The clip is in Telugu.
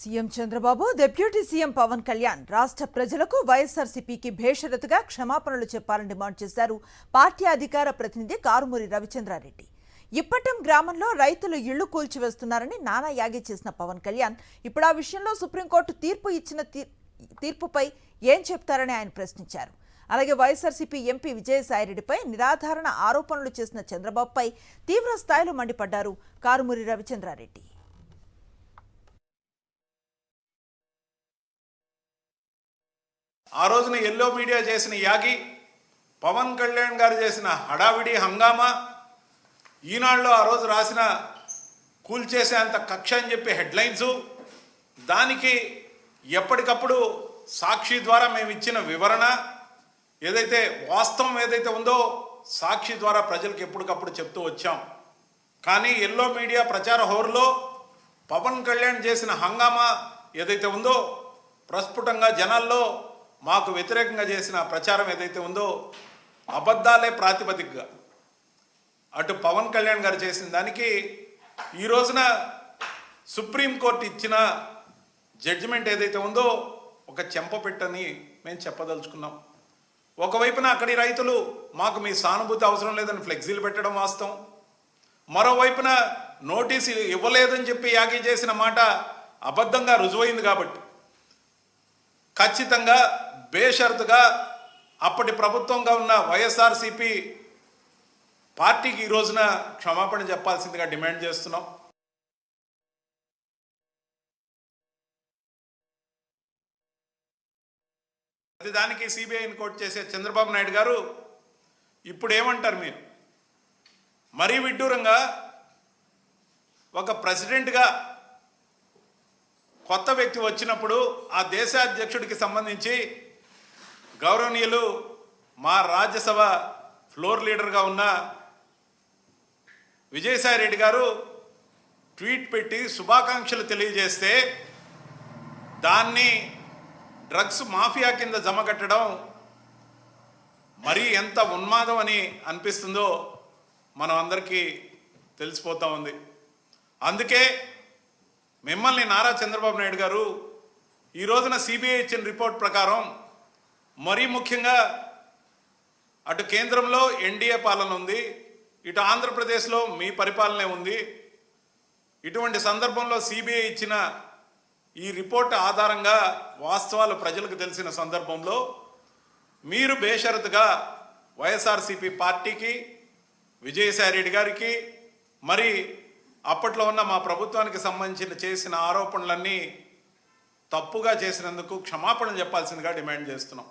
CM Chandrababu deputy CM Pawan Kalyan రాష్ట్ర ప్రజలకు వైఎస్ఆర్సీపీకి భేషరతుగా క్షమాపణలు చెప్పాలని డిమాండ్ చేశారు పార్టీ అధికార ప్రతినిధి కారుమూరి రవిచంద్రారెడ్డి. ఇప్పటం గ్రామంలో రైతులు ఇళ్లు కూల్చివేస్తున్నారని నానా యాగి చేసిన పవన్ కళ్యాణ్ ఇప్పుడు ఆ విషయంలో సుప్రీంకోర్టు తీర్పుపై ఏం చెప్తారని ఆయన ప్రశ్నించారు. అలాగే వైఎస్ఆర్సీపీ ఎంపీ విజయసాయిరెడ్డిపై నిరాధారణ ఆరోపణలు చేసిన చంద్రబాబుపై తీవ్ర స్థాయిలో మండిపడ్డారు కారుమూరి రవిచంద్రారెడ్డి. ఆ రోజున ఎల్లో మీడియా చేసిన యాగి, పవన్ కళ్యాణ్ గారు చేసిన హడావిడి హంగామా, ఈనాడులో ఆ రోజు రాసిన కూల్చేసేంత కక్ష అని చెప్పి హెడ్లైన్సు, దానికి ఎప్పటికప్పుడు సాక్షి ద్వారా మేము ఇచ్చిన వివరణ ఏదైతే వాస్తవం ఏదైతే ఉందో సాక్షి ద్వారా ప్రజలకు ఎప్పటికప్పుడు చెప్తూ వచ్చాం. కానీ ఎల్లో మీడియా ప్రచార హోరులో పవన్ కళ్యాణ్ చేసిన హంగామా ఏదైతే ఉందో ప్రస్ఫుటంగా జనాల్లో మాకు వ్యతిరేకంగా చేసిన ప్రచారం ఏదైతే ఉందో అబద్ధాలే ప్రాతిపదికగా అటు పవన్ కళ్యాణ్ గారు చేసిన దానికి ఈ రోజున సుప్రీంకోర్టు ఇచ్చిన జడ్జిమెంట్ ఏదైతే ఉందో ఒక చెంపపెట్టని మేము చెప్పదలుచుకున్నాం. ఒకవైపున అక్కడి రైతులు మాకు మీ సానుభూతి అవసరం లేదని ఫ్లెక్సీలు పెట్టడం వాస్తవం, మరోవైపున నోటీసులు ఇవ్వలేదని చెప్పి యాగి చేసిన మాట అబద్ధంగా రుజువైంది. కాబట్టి ఖచ్చితంగా బేషరతుగా అప్పటి ప్రభుత్వంగా ఉన్న వైఎస్ఆర్సీపీ పార్టీకి ఈ రోజున క్షమాపణ చెప్పాల్సిందిగా డిమాండ్ చేస్తున్నాం. దానికి సిబిఐని కోర్టు చేసే చంద్రబాబు నాయుడు గారు ఇప్పుడు ఏమంటారు? మీరు మరీ విడ్డూరంగా ఒక ప్రెసిడెంట్గా కొత్త వ్యక్తి వచ్చినప్పుడు ఆ దేశ అధ్యక్షుడికి సంబంధించి గౌరవనీయులు మా రాజ్యసభ ఫ్లోర్ లీడర్గా ఉన్న విజయసాయిరెడ్డి గారు ట్వీట్ పెట్టి శుభాకాంక్షలు తెలియజేస్తే దాన్ని డ్రగ్స్ మాఫియా కింద జమకట్టడం మరీ ఎంత ఉన్మాదం అని అనిపిస్తుందో మనం అందరికీ తెలిసిపోతూ ఉంది. అందుకే మిమ్మల్ని నారా చంద్రబాబు నాయుడు గారు ఈ రోజున సిబిఐ ఇచ్చిన రిపోర్ట్ ప్రకారం, మరీ ముఖ్యంగా అటు కేంద్రంలో ఎన్డీఏ పాలన ఉంది, ఇటు ఆంధ్రప్రదేశ్లో మీ పరిపాలనే ఉంది. ఇటువంటి సందర్భంలో సిబిఐ ఇచ్చిన ఈ రిపోర్ట్ ఆధారంగా వాస్తవాలు ప్రజలకు తెలిసిన సందర్భంలో మీరు బేషరతుగా వైఎస్ఆర్సీపీ పార్టీకి, విజయసాయిరెడ్డి గారికి, మరి అప్పట్లో ఉన్న మా ప్రభుత్వానికి సంబంధించిన చేసిన ఆరోపణలన్నీ తప్పుగా చేసినందుకు క్షమాపణ చెప్పాల్సిందిగా డిమాండ్ చేస్తున్నాం.